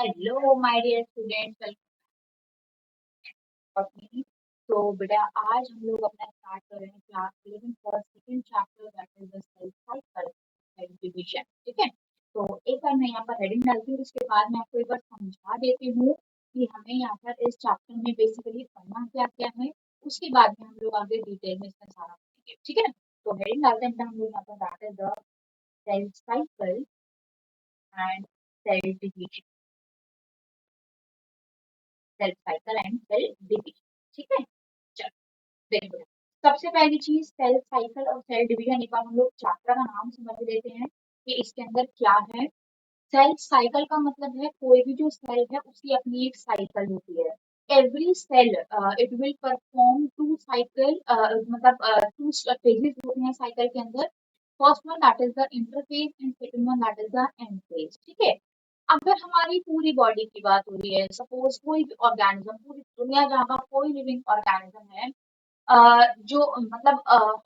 Hello my dear students, welcome me. तो बेटा आज हम लोग अपना स्टार्ट कर रहे हैं class 11 for second chapter that is the self cycle and division. ठीक है, तो एक बार मैं यहाँ पर हेडिंग डालती हूँ, उसके बाद मैं आपको एक बार समझा देती हूँ कि हमें यहाँ पर इस चैप्टर में बेसिकली पढ़ना क्या क्या है। उसके बाद में हम लोग आगे डिटेल में इसका सारा पढ़ेंगे। ठीक है, तो हेडिंग डालते हैं हम लोग यहाँ पर that is the self cycle and self division. Self cycle and self division. ठीक है, चलो देखो, सबसे पहली चीज सेल्फ साइकिल और सेल्फ डिवीजन। एक बार हम लोग चैप्टर का नाम समझ लेते हैं कि इसके अंदर क्या है। सेल्फ साइकिल का मतलब है कोई भी जो सेल है उसकी अपनी एक साइकिल होती है। Every cell it will perform two cycle, मतलब टू फेजेस होते हैं साइकिल के अंदर। First one that is the interphase and second one that is the M phase. ठीक है, अगर हमारी पूरी बॉडी की बात हो रही है, सपोज कोई भी ऑर्गेनिज्म, पूरी दुनिया जहाँ का कोई लिविंग ऑर्गेनिज्म है, जो मतलब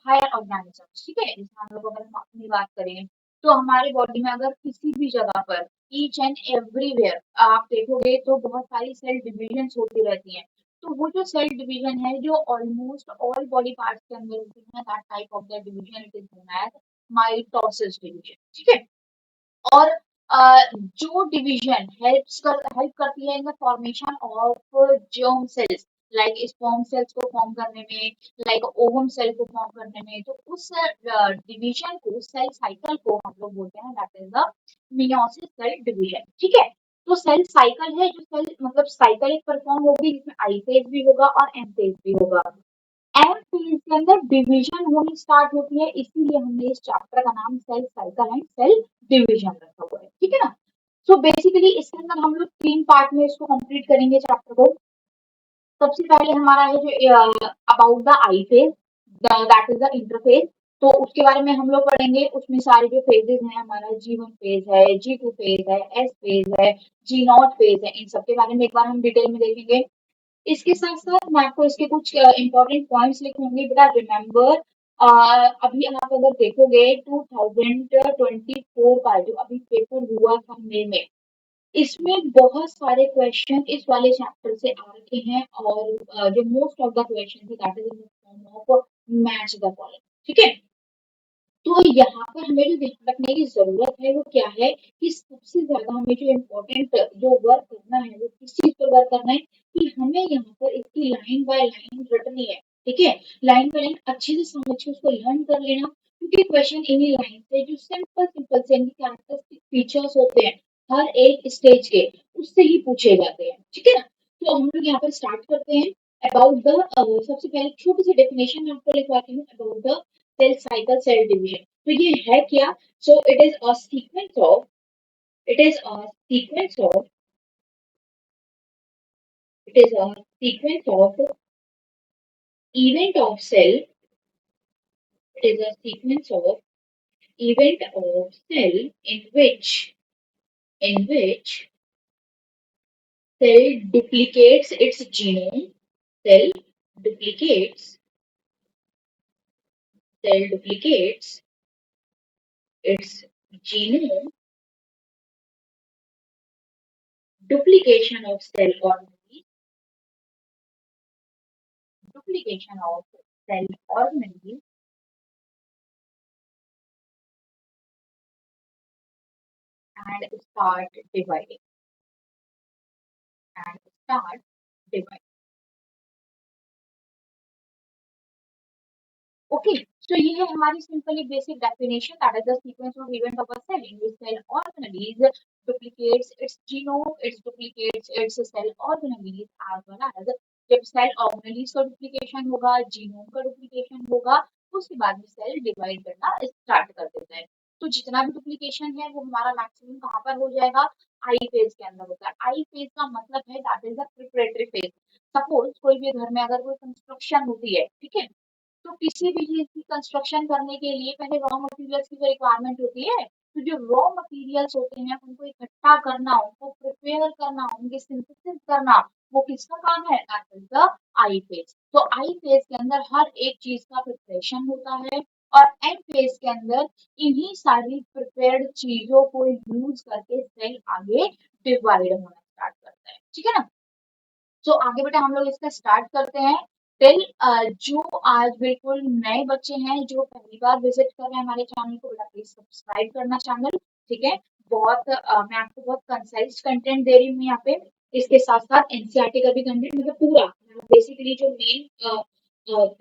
हायर ऑर्गेनिज्म, ठीक है, जैसे हम लोग अगर हम अपनी बात करें तो हमारे बॉडी में अगर किसी भी जगह पर ईच एंड एवरीवेयर आप देखोगे तो बहुत सारी सेल डिविजन होती रहती हैं। तो वो जो सेल डिवीजन है जो ऑलमोस्ट ऑल बॉडी पार्ट्स के अंदर होती है, that type of the division it is known as mitosis division. ठीक है, और जो डिवीजन हेल्प करती है in the formation of germ cells, like sperm cells को फॉर्म करने में, लाइक ओवम सेल को फॉर्म करने में, तो उस डिवीजन को, सेल साइकिल को हम लोग बोलते हैं that is the meiosis cell division. ठीक है, तो सेल साइकिल है जो सेल मतलब साइकिल एक परफॉर्म होगी जिसमें आई फेज भी होगा और एम फेज भी होगा। एम फेज के अंदर डिवीजन होनी स्टार्ट होती है, इसीलिए हमने इस चैप्टर का नाम cell cycle and cell division रखा हुआ है। ठीक है ना, सो बेसिकली इसके अंदर हम लोग तीन पार्ट में इसको कंप्लीट करेंगे चैप्टर को। सबसे पहले हमारा है जो about the I phase, that is the interphase. तो उसके बारे में हम लोग पढ़ेंगे, उसमें सारे जो फेजेस हैं, हमारा G1 फेज है, G2 फेज है, S फेज है, G0 फेज है, इन सबके बारे में एक बार हम डिटेल में देखेंगे। इसके साथ साथ मैं आपको इसके कुछ इंपॉर्टेंट पॉइंट्स लिखूंगी, बेटा रिमेम्बर। अभी आप अगर देखोगे 2024 का जो अभी पेपर हुआ था मई में, इसमें बहुत सारे क्वेश्चन इस वाले चैप्टर से आ रखे हैं, और जो मोस्ट ऑफ द क्वेश्चन है that is in the form of match the following. ठीक है, तो यहाँ पर हमें जो ध्यान रखने की जरूरत है वो क्या है कि सबसे ज्यादा हमें जो इम्पोर्टेंट जो वर्क करना है वो किस चीज पर वर्क करना है कि हमें यहाँ पर इसकी लाइन बाय लाइन रटनी है। ठीक है, लाइन बाय लाइन अच्छे से समझ के उसको लर्न कर लेना, क्योंकि क्वेश्चन इन्हीं लाइन से जो सिंपल सिंपल से इनके कैरेक्टरिस्टिक फीचर्स होते हैं हर एक स्टेज के, उससे ही पूछे जाते हैं। ठीक है ना, तो हम लोग यहाँ पर स्टार्ट करते हैं अबाउट द, सबसे पहले छोटी सी डेफिनेशन मैं आपको लिखवाती हूँ about the cell cycle cell division. तो ये है क्या? So it is a sequence of, it is a sequence of, it is a sequence of event of cell, it is a sequence of event of cell in which cell duplicates its genome, cell duplicates, cell duplicates its genome, duplication of cell organelles, duplication of cell organelles, and start dividing, and start dividing. Okay, so ये है हमारी simply basic definition that is the sequence of event of a cell in which cell organelle duplicates its genome, it duplicates its cell organelles as well as जब cell organelles का duplication होगा, genome का duplication होगा, उसके बाद में cell divide करना start कर देता है। तो जितना भी डुप्लीकेशन है वो हमारा मैक्सिमम कहाँ पर हो जाएगा? आई फेज के अंदर होता है। आई फेज का मतलब है that is the preparatory phase. Suppose कोई भी घर में अगर कोई कंस्ट्रक्शन होती है, ठीक है, तो किसी भी चीज की कंस्ट्रक्शन करने के लिए पहले रॉ मटेरियल्स की रिक्वायरमेंट होती है। तो जो रॉ मटेरियल्स होते हैं उनको इकट्ठा करना, उनको प्रिपेयर करना, उनके सिंथेसिस करना, वो किसका काम है? That is the I phase. तो आई फेज के अंदर हर एक चीज का प्रिपरेशन होता है, और एंड फेज के अंदर इन्हीं सारी प्रिपेयर्ड चीजों को यूज करके सेल आगे डिवाइड होना ठीक है ना। तो आगे बेटा हम लोग इसका स्टार्ट करते हैं। टिल जो आज बिल्कुल नए बच्चे हैं जो पहली बार विजिट कर रहे हैं हमारे चैनल को, बेटा प्लीज सब्सक्राइब करना चैनल। ठीक है। बहुत मैं आपको बहुत कंसाइज कंटेंट दे रही हूँ यहाँ पे। इसके साथ साथ एनसीईआरटी का भी कंटेंट, मतलब पूरा बेसिकली जो मेन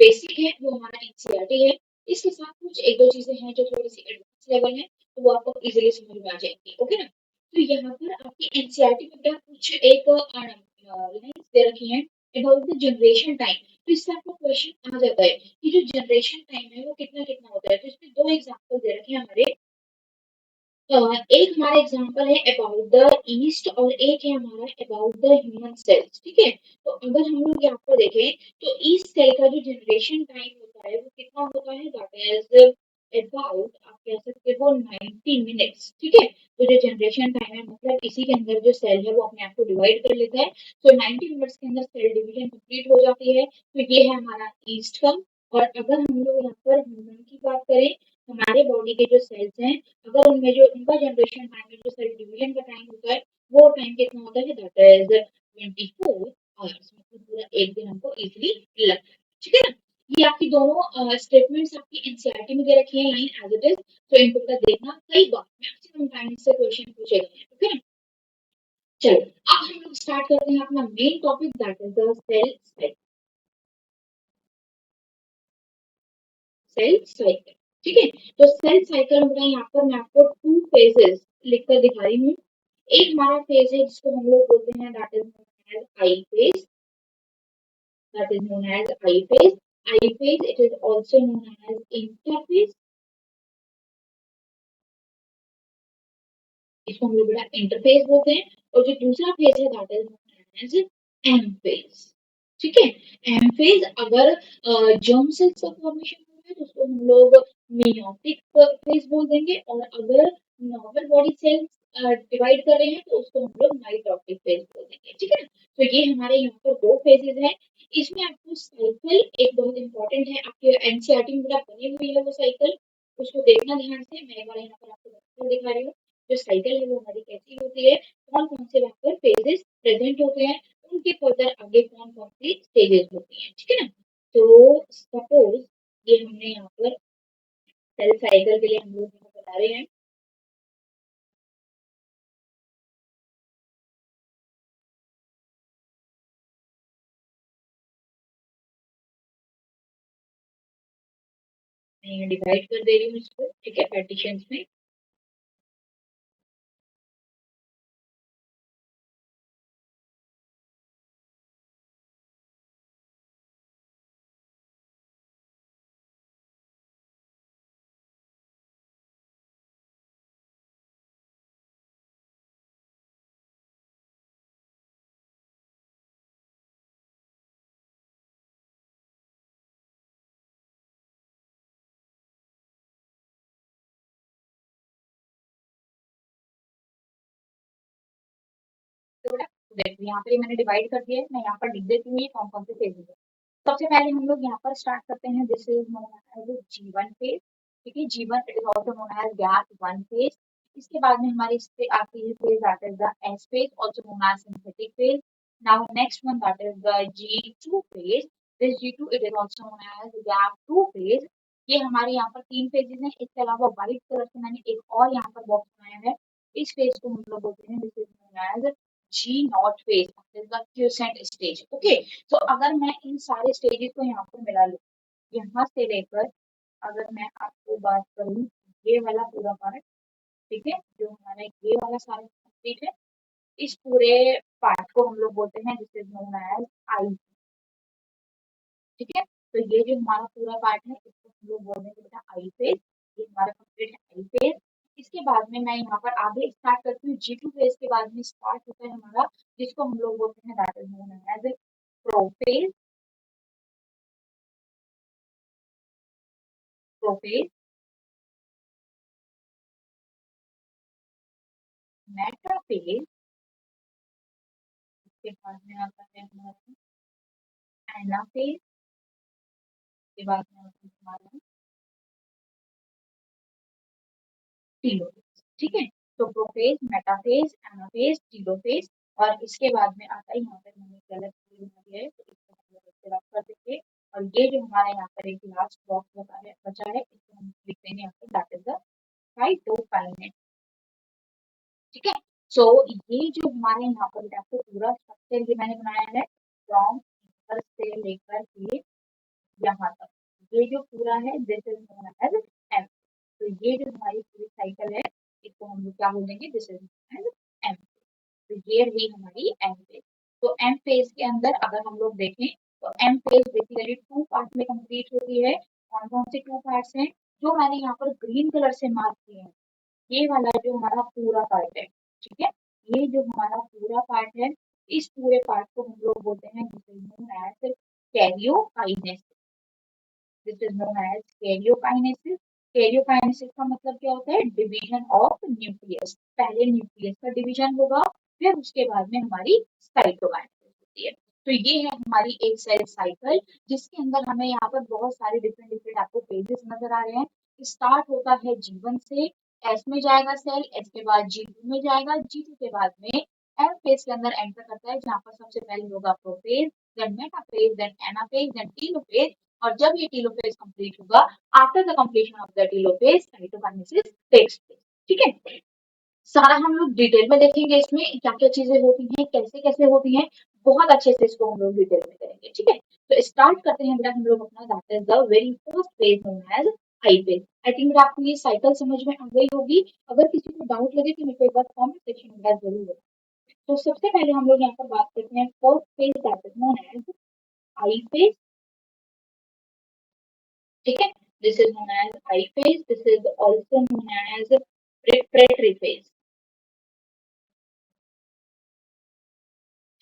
बेसिक है वो हमारा एनसीईआरटी है। इसके साथ कुछ एक दो चीजें हैं जो थोड़ी सी एडवांस लेवल है, तो वो आपको इजीली समझ में आ जाएंगी। ओके ना। तो यहाँ पर आपकी एनसीईआरटी में बेटा कुछ एक लाइन्स दे रखी हैं अबाउट द जनरेशन टाइम। तो इससे आपको क्वेश्चन आ जाता है कि जो जनरेशन टाइम है वो कितना कितना होता है। तो इसमें दो एग्जांपल दे रखे हैं हमारे। एक हमारा एग्जांपल है अबाउट द ईस्ट और एक है हमारा अबाउट द ह्यूमन सेल्स। ठीक है। तो अगर हम लोग यहाँ पर देखें तो ईस्ट सेल का जो जनरेशन टाइम होता है वो कितना होता है, दैट इज अबाउट, आप कह सकते हो 90 मिनट्स। ठीक है। तो जो जनरेशन टाइम है मतलब इसी के अंदर जो सेल है वो अपने आप को डिवाइड कर लेता है। तो 90 मिनट्स के अंदर सेल डिवीजन कंप्लीट हो जाती है। तो ये है हमारा ईस्ट का। और अगर हम लोग यहाँ पर ह्यूमन की बात करें, हमारे बॉडी के जो सेल्स हैं, अगर उनमें जो उनका जनरेशन टाइम है, जो सेल डिवीजन का टाइम होता है, वो टाइम कितना होता है, दैट इज 24 आवर्स। मतलब पूरा एक दिन हमको इजीली लगता है। ठीक है ना। ये आपकी दोनों स्टेटमेंट्स आपकी एनसीईआरटी में दे रखी है लाइन एज इट इज। तो इनको का देखना, कई बार मैक्सिमम टाइम से क्वेश्चन पूछे गए हैं। ओके ना। चलो अब हम लोग स्टार्ट करते हैं अपना main topic, that is the cell cycle. Cell cycle. ठीक है। तो सेल साइकिल में यहाँ पर मैं आपको टू फेजेस लिखकर दिखा रही हूँ। एक हमारा फेज है जिसको हम लोग बोलते हैं that is known as I phase. That is known as I phase. I phase it is also known as interphase. इसको हम लोग बड़ा इंटरफेस बोलते हैं। और जो दूसरा फेज है that is known as M phase. ठीक है। एम फेज अगर जर्म सेल्स का फॉर्मेशन हो रहा है तो उसको हम लोग मेयोटिक फेज बोल देंगे। और अगर नॉर्मल बॉडी सेल्स डिवाइड कर रहे हैं तो उसको हम लोग माइटोटिक फेज बोल देंगे। ठीक है ना। तो ये हमारे यहाँ पर दो फेजेस हैं। इसमें आपको साइकिल एक बहुत इंपॉर्टेंट है, आपके एनसीईआरटी में पूरा बनी हुई है वो साइकिल। उसको देखना ध्यान से। मैं एक बार यहाँ पर आपको दिखा रही हूँ। जो साइकिल है वो हमारी कैसी होती है, कौन कौन से वहाँ पर फेजेस प्रेजेंट होते हैं, उनके फर्दर आगे कौन कौन सी स्टेजेस होती हैं। ठीक है ना। तो सपोज ये हमने यहाँ पर सेल साइकिल के लिए हम लोग यहाँ बता रहे हैं। मैं डिवाइड कर दे रही हूँ इसको। ठीक है, पार्टीशंस में। तो देखो यहाँ पे मैंने डिवाइड कर दिया है। मैं यहाँ पर लिख देती हूँ ये कौन कौन से फेजेस है। सबसे पहले हम लोग यहाँ पर स्टार्ट करते हैं, this is known as G one phase. ठीक है। G one it is also known as gap one phase. इसके बाद में हमारी इस पे आती है phase that is the S phase, also known as synthetic phase. Now next one that is the G2 phase. This G2 it is also known as gap two phase. ये हमारे यहाँ पर तीन फेजेस हैं। इसके अलावा व्हाइट कलर से मैंने एक और यहाँ पर बॉक्स बनाया है। इस फेज को हम लोग बोलते हैं, this is known as G0 phase, that is the quiescent stage. Okay. तो अगर मैं इन सारे स्टेजेस को यहाँ पर मिला लूँ, यहाँ से लेकर अगर मैं आपको बात करूँ ये वाला पूरा पार्ट, ठीक है, जो हमारा ये वाला सारा कंप्लीट है, इस पूरे पार्ट को हम लोग बोलते हैं this is known as I. ठीक है। तो ये जो हमारा पूरा पार्ट है इसको हम लोग बोल देंगे बेटा आई फेज। ये हमारा कंप्लीट है आई फेज। इसके बाद में मैं यहाँ पर आगे स्टार्ट करती हूँ। G2 फेज के बाद में स्टार्ट होता है हमारा, जिसको हम लोग बोलते हैं that is known as prophase. Prophase, metaphase. उसके बाद में आता है हमारा एनाफेज। उसके बाद में आता है हमारा टीलोफेज। ठीक है। तो प्रोफेज, मेटाफेज, एनाफेज, टीलोफेज और इसके बाद में आता है यहाँ पर मैंने गलत बना दिया है, तो इसको हम लोग इससे रख कर देंगे। और ये जो हमारा यहाँ पर एक लास्ट बॉक्स बचा है, इसको हम लिख देंगे यहाँ पर, दैट इज द साइटोकाइनेट। ठीक है, सो ये जो हमारे यहाँ पर आपको पूरा स्ट्रक्चर ये मैंने बनाया है फ्रॉम से लेकर के यहाँ तक, ये जो पूरा है this is known as M. तो ये जो हमारी पूरी साइकिल है, इसको हम लोग क्या बोलेंगे, this is known as M. तो ये रही हमारी एम फेज। तो एम फेज के अंदर अगर हम लोग देखें तो M phase basically two part में कंप्लीट होती है। कौन कौन से टू पार्ट्स हैं, जो मैंने यहाँ पर ग्रीन कलर से मार्क किए हैं, ये वाला जो हमारा पूरा पार्ट है, ठीक है, ये जो हमारा पूरा पार्ट है, इस पूरे पार्ट को हम लोग बोलते हैं karyokinesis. This is known as karyokinesis. Karyokinesis का मतलब क्या होता है, डिवीजन ऑफ न्यूक्लियस। पहले न्यूक्लियस का डिवीजन होगा, फिर उसके बाद में हमारी साइटोकाइनेसिस होती है। तो ये है हमारी एक सेल साइकिल, जिसके अंदर हमें यहाँ पर बहुत सारे डिफरेंट डिफरेंट आपको पेजेस नजर आ रहे हैं। स्टार्ट होता है G1 से, एस में जाएगा सेल, एस के बाद G2 में जाएगा, G2 के बाद में एम फेज के अंदर एंटर करता है, जहाँ पर सबसे पहले होगा prophase, then metaphase, then anaphase, then telophase. और जब ये टीलोफेज कंप्लीट होगा, after the completion of the telophase cytokinesis takes place. ठीक है, सारा हम लोग डिटेल में देखेंगे, इसमें क्या क्या चीजें होती हैं, कैसे कैसे होती हैं, बहुत अच्छे से इसको हम लोग डिटेल में करेंगे। ठीक है, तो स्टार्ट करते हैं बेटा हम लोग अपना, that is the very first phase known as I phase. I think आपको ये साइकिल समझ में आ गई होगी। अगर किसी को डाउट लगे तो मेरे को एक बार कमेंट सेक्शन में जरूर बताएं। तो सबसे पहले हम लोग यहाँ पर बात करते हैं first phase, that is known as I phase. ठीक है, this is known as I phase, this is also known as preparatory phase.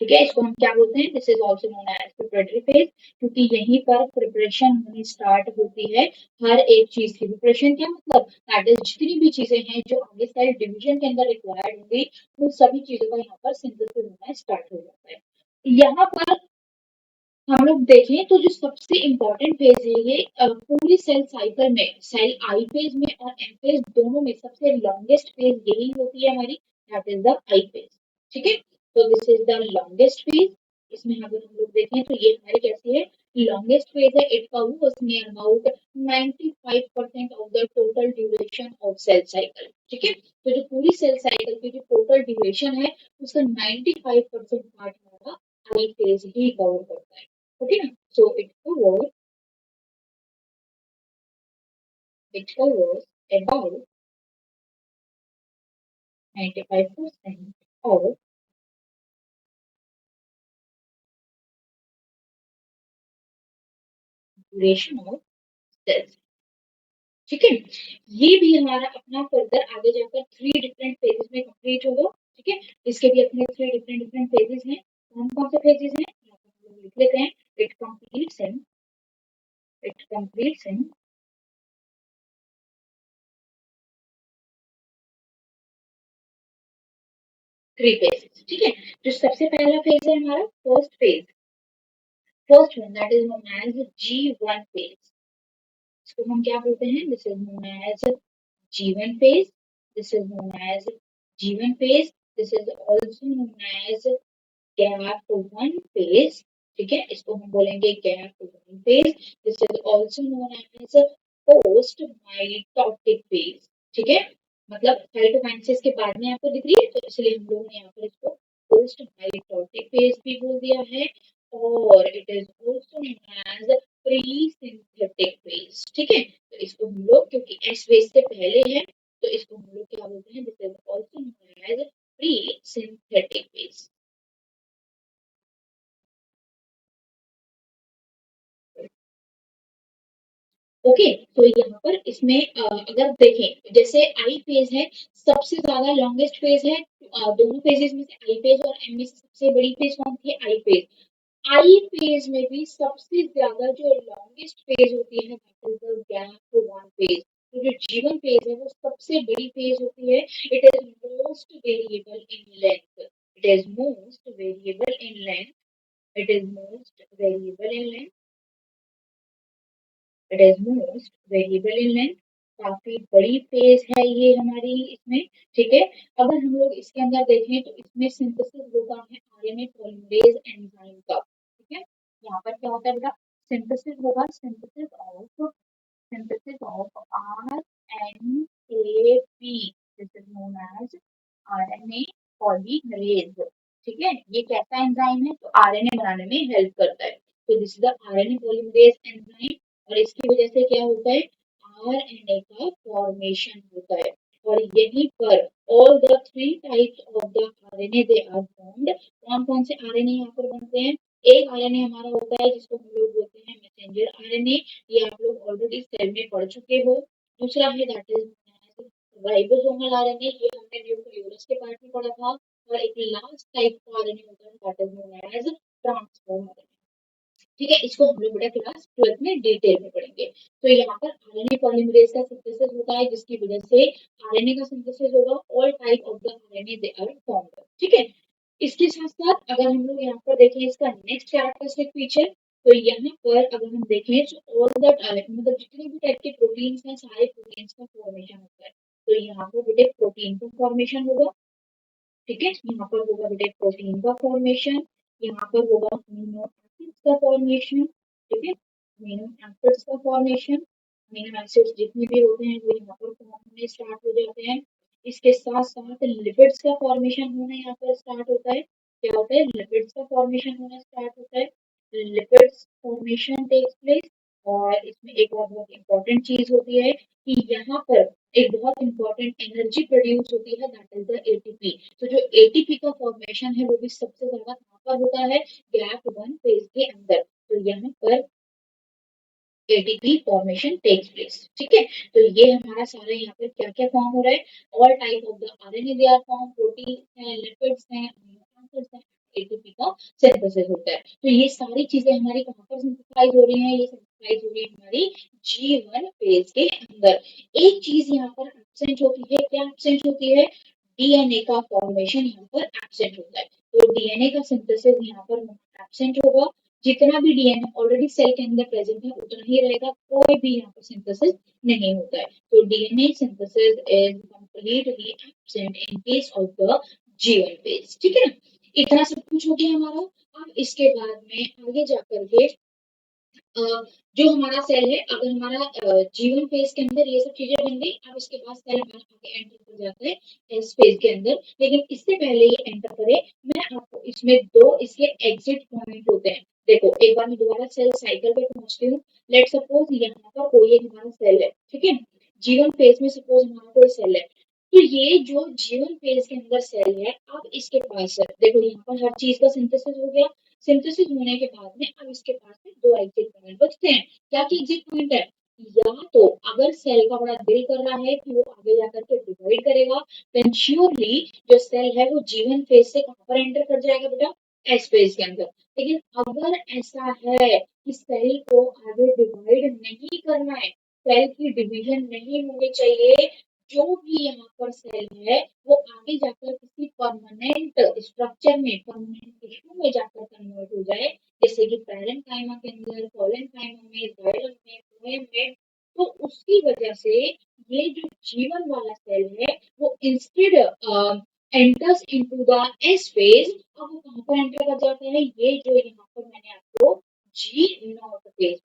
ठीक है, इसको हम क्या बोलते हैं, this is also known as preparatory phase, क्योंकि यहीं पर प्रिपरेशन होनी स्टार्ट होती है हर एक चीज की। प्रिपरेशन क्या मतलब, दैट इज जितनी भी चीजें हैं जो आगे सारे डिवीजन के अंदर रिक्वायर्ड होंगी, उन सभी चीजों का यहाँ पर सिंथेसिस होना स्टार्ट हो जाता है। यहाँ पर हम लोग देखें तो जो सबसे इम्पोर्टेंट फेज है ये पूरी सेल साइकिल में, सेल आई फेज में और एम फेज दोनों में सबसे लॉन्गेस्ट फेज यही होती है हमारी, that is the I phase. ठीक है, तो this is the longest phase. इसमें अगर हम लोग देखें तो ये हमारी कैसी है, लॉन्गेस्ट फेज है। It covers near about 95% of the total duration of cell cycle. ठीक है, तो जो पूरी सेल साइकिल की जो टोटल ड्यूरेशन है, उसका 95% पार्ट हमारा आई फेज ही कवर करता है। Okay, so it covers about 95% of duration of cells. ठीक है, ये भी हमारा अपना फर्दर आगे जाकर 3 डिफरेंट फेजेस में कंप्लीट होगा। ठीक है, इसके भी अपने 3 डिफरेंट डिफरेंट फेजेस हैं। कौन कौन से फेजेस हैं, हम लोग लिख लेते हैं। It completes in, it completes in 3 phases. ठीक है, जो सबसे पहला फेज है हमारा first phase, first one that is known as G1 phase. इसको हम क्या बोलते हैं, this is known as G1 phase. This is known as G1 phase. This is also known as gap one phase. ठीक है, इसको हम बोलेंगे gap one phase. This is also known as post mitotic phase. ठीक है, मतलब cytokinesis के बाद में आपको दिख रही है, तो इसलिए हम लोगों ने यहाँ पर इसको पोस्ट माइटोटिक फेज भी बोल दिया है, और it is also known as pre synthetic phase. ठीक है, तो इसको हम लोग, क्योंकि एस फेज से पहले है, तो इसको हम लोग क्या बोलते हैं, this is also known as pre synthetic phase. Okay, तो यहाँ पर इसमें अगर देखें, जैसे आई फेज है, सबसे ज्यादा लॉन्गेस्ट फेज है। दोनों फेजेस में से आई फेज और एम में से सबसे बड़ी फेज कौन सी है, आई फेज। आई फेज में भी सबसे ज्यादा जो लॉन्गेस्ट फेज होती है, that is the gap one phase. तो जो जीवन फेज है वो सबसे बड़ी फेज होती है। It is most variable in length, it is most variable in length, it is most variable in length, it is most variable in length. काफी बड़ी फेज है ये हमारी इसमें, ठीक है। अगर हम लोग इसके अंदर देखें तो इसमें सिंथेसिस होता है आरएनए पॉलीमरेज एंजाइम का, ठीक है। यहाँ पर क्या होता है बेटा, सिंथेसिस होगा, synthesis of RNAP, this is known as RNA polymerase, ठीक है। ये कैसा एंजाइम है, तो आरएनए बनाने में हेल्प करता है, तो this is the RNA polymerase enzyme. और इसकी वजह से क्या होता है, आरएनए का फॉर्मेशन होता है। और यहीं पर all the three types of the RNA they are formed. कौन कौन से आरएनए यहाँ पर बनते हैं, एक आरएनए हमारा होता है जिसको हम लोग बोलते हैं मैसेंजर आरएनए, ये आप लोग ऑलरेडी सेल में पढ़ चुके हो। दूसरा है दैट इज राइबोसोमल आरएनए, ये हमने न्यूक्लियोलस के पार्ट में पढ़ा था। और एक लास्ट टाइप का आरएनए होता है that is known as transform RNA, ठीक है। इसको हम लोग बेटा क्लास 12 में डिटेल में पढ़ेंगे। तो यहाँ पर आरएनए पॉलीमरेज का सिंथेसिस होता है जिसकी वजह से आरएनए का सिंथेसिस होगा, all type of the RNA they are formed, ठीक है। इसके साथ साथ अगर हम लोग यहाँ पर देखें इसका नेक्स्ट कैरेक्टरिस्टिक फीचर, तो यहाँ पर अगर हम देखें तो ऑल द मतलब जितने भी टाइप के प्रोटीन्स हैं सारे प्रोटीन्स का फॉर्मेशन होता है। तो यहाँ पर बेटे प्रोटीन का फॉर्मेशन होगा, ठीक है। यहाँ पर होगा बेटे प्रोटीन का फॉर्मेशन, यहाँ पर होगा अमीनो एसिड्स का फॉर्मेशन, ठीक है। अमीनो एसिड्स का फॉर्मेशन, अमीनो एसिड्स जितने भी होते हैं वो यहाँ पर फॉर्म होने स्टार्ट हो जाते हैं। इसके साथ साथ लिपिड्स का फॉर्मेशन होना यहाँ पर स्टार्ट होता है। क्या होता है, लिपिड्स का फॉर्मेशन होना स्टार्ट होता है, लिपिड्स फॉर्मेशन टेक्स प्लेस। और इसमें एक और बहुत इंपॉर्टेंट चीज होती है कि यहाँ पर एक बहुत इंपॉर्टेंट एनर्जी प्रोड्यूस होती है दैट इज द एटीपी। तो जो एटीपी का फॉर्मेशन है वो भी सबसे ज्यादा कहाँ पर होता है, गैप वन फेज के अंदर। तो यहाँ पर एटीपी फॉर्मेशन टेक्स प्लेस, ठीक है। तो ये हमारा सारा यहाँ पर क्या क्या फॉर्म हो रहा है, all type of the RNA they are form, protein है, लिपिड्स हैं, अमीनो एसिड्स हैं, एटीपी का सिंथेसिस होता है। तो ये सारी चीजें हमारी कहाँ पर सिंथेसाइज हो रही हैं, ये सिंथेसाइज हो रही है हमारी G1 फेज के अंदर। एक चीज यहाँ पर एब्सेंट होती है, क्या एब्सेंट होती है, डीएनए का फॉर्मेशन यहाँ पर एब्सेंट होता है। तो डीएनए का सिंथेसिस यहाँ पर एब्सेंट होगा, जितना भी डीएनए ऑलरेडी सेल के अंदर प्रेजेंट है उतना ही रहेगा, कोई भी यहाँ पर सिंथेसिस नहीं होता है। तो DNA synthesis is completely absent in case of the G1 phase, ठीक है ना। इतना सब कुछ हो गया हमारा। अब इसके बाद में आगे जाकर के जो हमारा सेल है, अगर हमारा जीवन फेज के अंदर ये सब चीजें बन गई, अब इसके बाद सेल हमारा आगे एंटर कर जाता है एस फेज के अंदर। लेकिन इससे पहले ये एंटर करे, मैं आपको इसमें दो इसके एग्जिट पॉइंट होते हैं। देखो एक बार मैं दोबारा सेल साइकिल पे पहुंचती हूँ। लेट सपोज यहाँ पर कोई एक हमारा सेल है, ठीक है। जीवन फेज में सपोज हमारा कोई सेल है, तो ये जो जीवन फेज के अंदर सेल है, अब इसके पास देखो यहाँ पर हर चीज का सिंथेसिस हो गया। सिंथेसिस होने के बाद में अब इसके पास में दो एग्जिट पॉइंट बचते हैं। क्या एग्जिट पॉइंट है, या तो अगर सेल का बड़ा दिल कर रहा है कि वो आगे जाकर के डिवाइड करेगा, देन श्योरली जो सेल है वो जीवन फेज से कहां पर एंटर कर जाएगा बेटा, एस फेज के अंदर। लेकिन अगर ऐसा है कि सेल को आगे डिवाइड नहीं करना है, सेल की डिवीजन नहीं होनी चाहिए, जो भी यहाँ पर सेल है वो आगे जाकर किसी परमानेंट स्ट्रक्चर में, परमानेंट टिश्यू में जाकर कन्वर्ट हो जाए, जैसे कि पैरेंकाइमा के अंदर, कोलेनकाइमा में, जाइलम में, फ्लोएम में, तो उसकी वजह से ये जो जीवन वाला सेल है वो instead enters into the S phase. अब वो कहाँ पर एंटर कर जाता है, ये जो यहाँ पर मैंने आपको G0 फेज,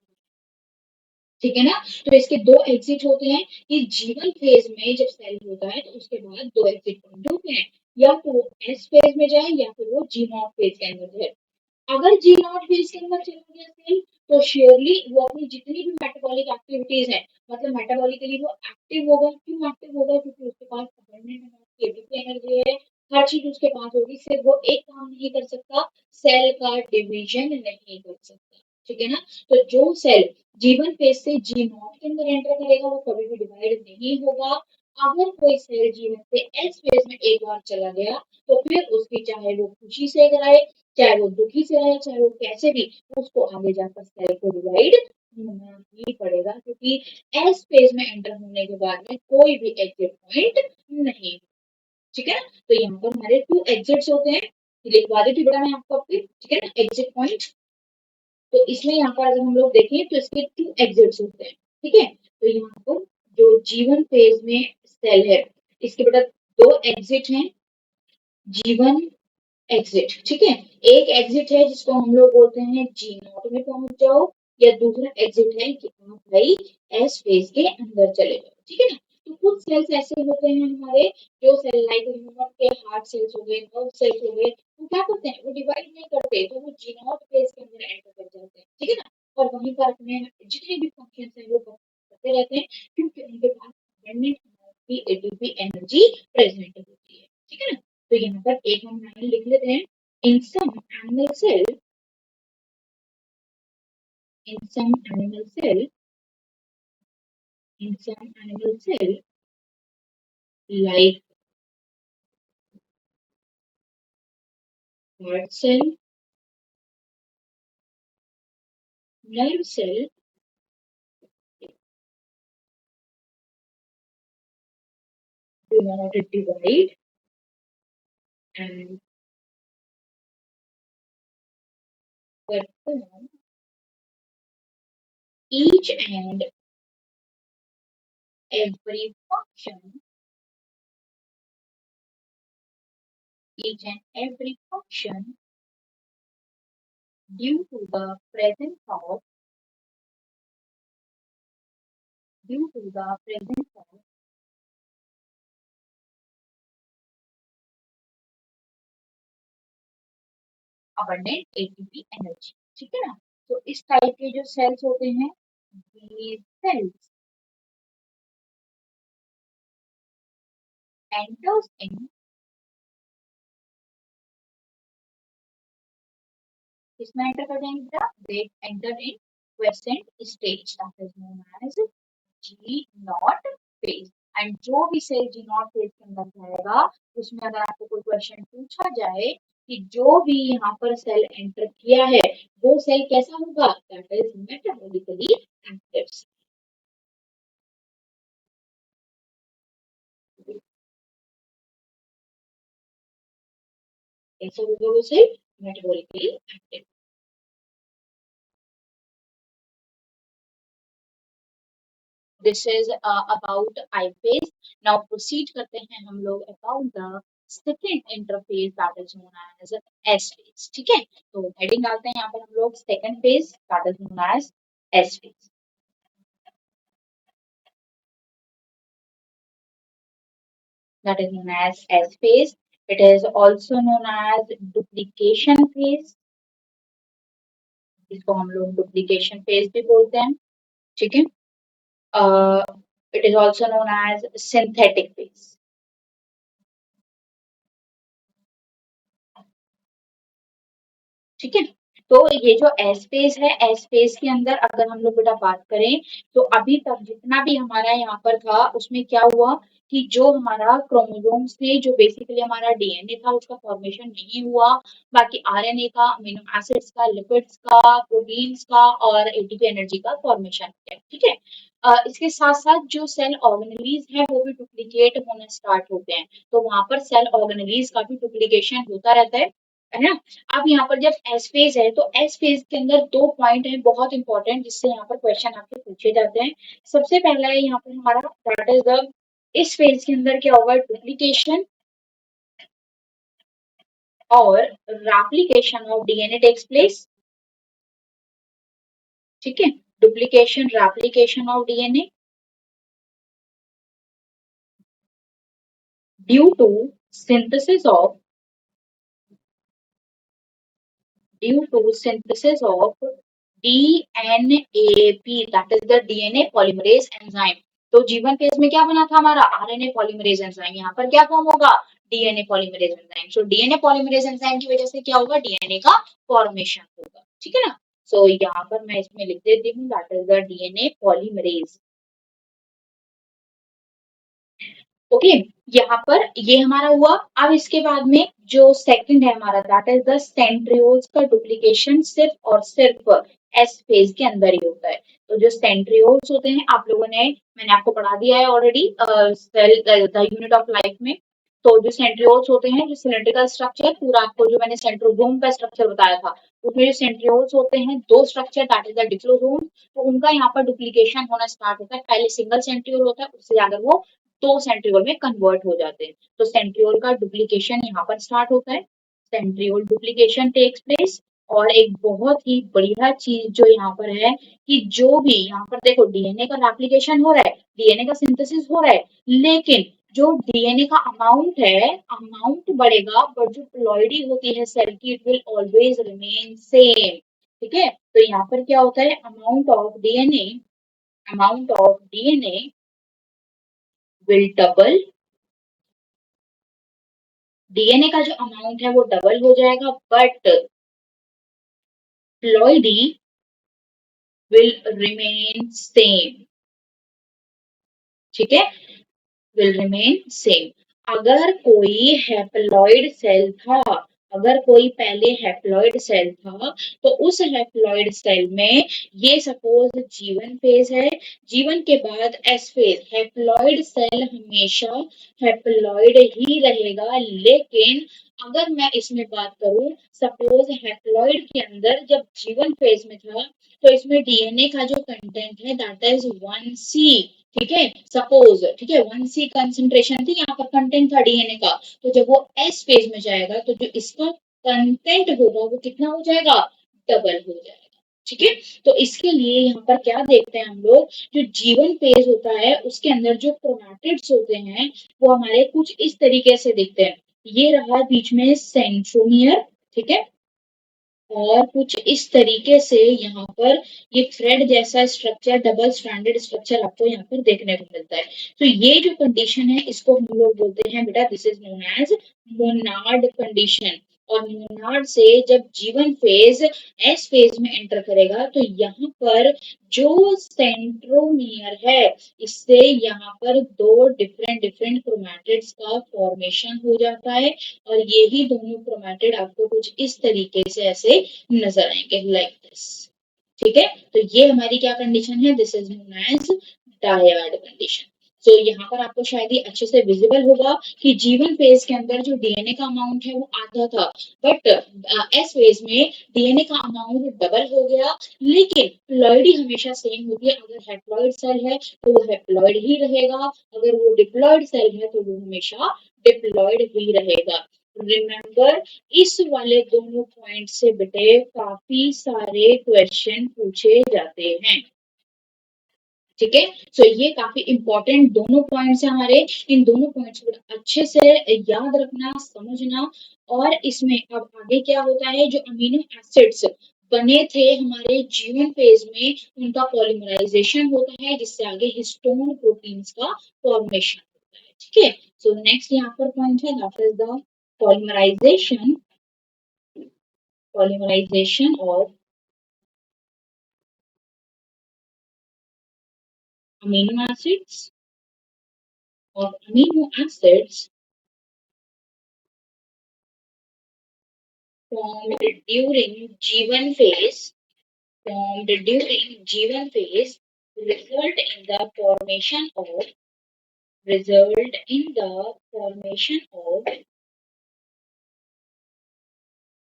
ठीक है ना। तो इसके दो एग्जिट होते हैं कि जीवन फेज में जब सेल होता है तो उसके बाद दो एग्जिट पॉइंट होते हैं, या तो वो एस फेज में जाए या फिर वो जी नॉट फेज के अंदर जाए। अगर जी नॉट फेज के अंदर चला गया सेल, तो श्योरली वो अपनी जितनी भी मेटाबॉलिक एक्टिविटीज है, मतलब मेटाबॉलिकली वो एक्टिव होगा। क्यों एक्टिव होगा, क्योंकि उसके पास अबंडेंट एटीपी एनर्जी है, हर चीज उसके पास होगी, सिर्फ वो एक काम नहीं कर सकता, सेल का डिवीजन नहीं कर सकता, ठीक है ना। तो जो सेल जीवन फेज से जी नॉट के अंदर एंटर करेगा वो कभी भी डिवाइड नहीं होगा। अगर कोई सेल जीवन से एस फेज में एक बार चला गया, तो फिर उसकी चाहे वो खुशी से कराए, चाहे वो दुखी से रहे, चाहे वो कैसे भी, उसको आगे जाकर सेल को डिवाइड होना ही पड़ेगा, क्योंकि एस फेज में एंटर होने के बाद में कोई भी एग्जिट पॉइंट नहीं, ठीक है ना। तो यहाँ पर हमारे टू एग्जिट्स होते हैं, लिखवा देती बेटा मैं आपको अपने, ठीक है ना, एग्जिट पॉइंट। तो इसमें यहाँ पर अगर हम लोग देखें तो इसके टू एग्जिट्स होते हैं, ठीक है। तो यहाँ पर जो जीवन फेज में सेल है, इसके बेटा दो एग्जिट हैं, जीवन एग्जिट, ठीक है। एक एग्जिट है जिसको हम लोग बोलते हैं जी नॉट में पहुंच जाओ, या दूसरा एग्जिट है कि आप भाई एस फेज के अंदर चले जाओ, ठीक है ना। तो कुछ सेल्स ऐसे होते हैं हमारे, जो सेल लाइक ह्यूमन के हार्ट सेल्स हो गए, नर्व सेल्स हो गए, वो क्या करते हैं, वो डिवाइड नहीं करते, तो वो जी नॉट फेज के अंदर एंटर कर जाते हैं, ठीक है ना। और वहीं पर अपने जितने भी फंक्शन है वो करते रहते हैं, क्योंकि उनके पास abundant amount की एटीपी एनर्जी प्रेजेंट होती है, ठीक है ना। तो यहाँ पर एक हम लाइन लिख लेते हैं, in some animal cell, in some animal cell, in some animal cell like heart cell, nerve cell do not divide and perform each and every function, each and every function due to the presence of, due to the presence of abundant ATP energy, ठीक है ना। तो इस type के जो sales होते हैं, these cells enters in, किसमें एंटर कर जाएंगे बेटा, they enter in quiescent stage, that is known as G naught phase. And जो भी सेल जी नॉट फेज के अंदर जाएगा, उसमें अगर आपको कोई क्वेश्चन पूछा जाए कि जो भी यहाँ पर सेल एंटर किया है वो सेल कैसा होगा, दैट इज मेटाबॉलिकली एक्टिव। कैसा होगा वो cell, metabolically active. This is about I phase. Now proceed करते हैं हम लोग about the second interphase, that is known as S phase, ठीक है। तो हेडिंग डालते हैं यहाँ पर हम लोग second phase, that is known as S phase, that is known as S phase. It is also known as duplication phase, इसको हम लोग duplication phase भी बोलते हैं, ठीक है। It is also known as synthetic phase, ठीक है। तो ये जो एस फेज है, एस फेज के अंदर अगर हम लोग बेटा बात करें, तो अभी तक जितना भी हमारा यहाँ पर था उसमें क्या हुआ कि जो हमारा क्रोमोसोम्स थे, जो बेसिकली हमारा डीएनए था, उसका फॉर्मेशन नहीं हुआ। बाकी आरएनए का, अमीनो एसिड्स का, लिपिड्स का, प्रोटीन्स का और एटीपी एनर्जी का फॉर्मेशन है, ठीक है। इसके साथ साथ जो सेल ऑर्गेनेलीज है वो भी डुप्लीकेट होना स्टार्ट होते हैं, तो वहां पर सेल ऑर्गेनेलीज का भी डुप्लीकेशन होता रहता है ना। अब यहाँ पर जब एस फेज है, तो एस फेज के अंदर दो पॉइंट है बहुत इंपॉर्टेंट, जिससे यहाँ पर क्वेश्चन आपसे पूछे जाते हैं। सबसे पहला है यहाँ पर हमारा, दैट इज द, इस फेज के अंदर क्या होगा, डुप्लीकेशन और replication of DNA takes place, ठीक है। Duplication, replication of DNA due to synthesis of, due to synthesis of DNAP, that is the DNA polymerase enzyme। तो जीवन फेज में क्या बना था हमारा, आरएनए पॉलीमरेज एंजाइम, यहाँ पर क्या फॉर्म होगा, DNA polymerase enzyme. So DNA polymerase enzyme की वजह से क्या होगा, डीएनए का फॉर्मेशन होगा, ठीक है ना। सो यहाँ पर मैं इसमें लिख देती हूँ, that is the DNA polymerase, okay. यहाँ पर ये हमारा हुआ। अब इसके बाद में जो सेकंड है हमारा, दैट इज द सेंट्रियोल्स का डुप्लीकेशन सिर्फ और सिर्फ एस फेज के अंदर ही होता है। तो जो सेंट्रियोल्स होते हैं, आप लोगों ने, मैंने आपको पढ़ा दिया है already, cell the unit of life में। तो जो सेंट्रियोल्स होते हैं, जो सिलिंड्रिकल स्ट्रक्चर, पूरा आपको जो मैंने सेंट्रोसोम का स्ट्रक्चर बताया था, उसमें जो सेंट्रियोल्स होते हैं, दो स्ट्रक्चर, दैट इज द डिप्लोसोम, तो उनका यहाँ पर डुप्लीकेशन होना स्टार्ट होता है। पहले सिंगल सेंट्रियोल होता है, उससे जाकर वो दो सेंट्रियोल में कन्वर्ट हो जाते हैं। तो सेंट्रियोल का डुप्लीकेशन यहाँ पर स्टार्ट होता है, सेंट्रियोल डुप्लीकेशन टेक्स प्लेस। और एक बहुत ही बढ़िया चीज जो यहाँ पर है कि जो भी यहाँ पर देखो डीएनए का रेप्लिकेशन हो रहा है, डीएनए का सिंथेसिस हो रहा है, लेकिन जो डीएनए का अमाउंट है, अमाउंट बढ़ेगा, बट जो प्लॉइडी होती है सेल की, it will always remain same. ठीक है, तो यहाँ पर क्या होता है, amount of DNA will double, DNA का जो अमाउंट है वो डबल हो जाएगा, but ploidy will remain same. ठीक है, विल रिमेन सेम। अगर कोई हैप्लॉइड सेल था, अगर कोई पहले हैप्लॉइड सेल था, तो उस हैप्लॉइड सेल में ये सपोज जीवन फेज है, जीवन के बाद एस फेज, हैप्लॉइड सेल हमेशा हैप्लॉइड ही रहेगा। लेकिन अगर मैं इसमें बात करूं, सपोज हैप्लॉइड के अंदर जब जीवन फेज में था, तो इसमें डीएनए का जो कंटेंट है दैट इज 1C। ठीक है, सपोज, ठीक है, 1C कंसेंट्रेशन थी, यहाँ पर कंटेंट था डीएनए का, तो जब वो एस फेज में जाएगा, तो जो इसका कंटेंट होगा वो कितना हो जाएगा, डबल हो जाएगा। ठीक है, तो इसके लिए यहाँ पर क्या देखते हैं हम लोग, जो जीवन फेज होता है उसके अंदर जो क्रोमैटिड्स होते हैं वो हमारे कुछ इस तरीके से दिखते हैं। ये रहा बीच में सेंट्रोमियर, ठीक है, और कुछ इस तरीके से यहाँ पर ये थ्रेड जैसा स्ट्रक्चर, डबल स्ट्रैंडेड स्ट्रक्चर आपको यहाँ पर देखने को मिलता है। तो ये जो कंडीशन है इसको हम लोग बोलते हैं बेटा, this is known as monad condition. और मोनाड से जब जीवन फेज एस फेज में एंटर करेगा, तो यहाँ पर जो सेंट्रोमियर है, इससे यहाँ पर दो डिफरेंट डिफरेंट क्रोमैटिड्स का फॉर्मेशन हो जाता है। और यही दोनों क्रोमैटिड आपको कुछ इस तरीके से ऐसे नजर आएंगे, लाइक दिस। ठीक है, तो ये हमारी क्या कंडीशन है, this is known as dyad condition. तो यहाँ पर आपको शायद ये अच्छे से विजिबल होगा कि जीवन फेज के अंदर जो डीएनए का अमाउंट है वो आधा था, बट एस फेज में डीएनए का अमाउंट डबल हो गया। लेकिन प्लॉइडी हमेशा सेम होती है, अगर हैप्लॉइड सेल है तो वो हैप्लॉइड ही रहेगा, अगर वो डिप्लॉइड सेल है तो वो हमेशा डिप्लॉइड ही रहेगा। रिमेंबर, इस वाले दोनों पॉइंट से बेटे काफी सारे क्वेश्चन पूछे जाते हैं। ठीक है, सो ये काफी इंपॉर्टेंट दोनों पॉइंट्स हैं हमारे। इन दोनों पॉइंट्स को अच्छे से याद रखना, समझना। और इसमें अब आगे क्या होता है, जो अमीनो एसिड्स बने थे हमारे जीवन फेज में, उनका पॉलीमराइजेशन होता है, जिससे आगे हिस्टोन प्रोटीन्स का फॉर्मेशन होता है। ठीक है, सो नेक्स्ट यहाँ पर पॉइंट है, that is the polymerisation, polymerisation और amino acids or amino acids formed during G1 phase, formed during G1 phase result in the formation of, result in the formation of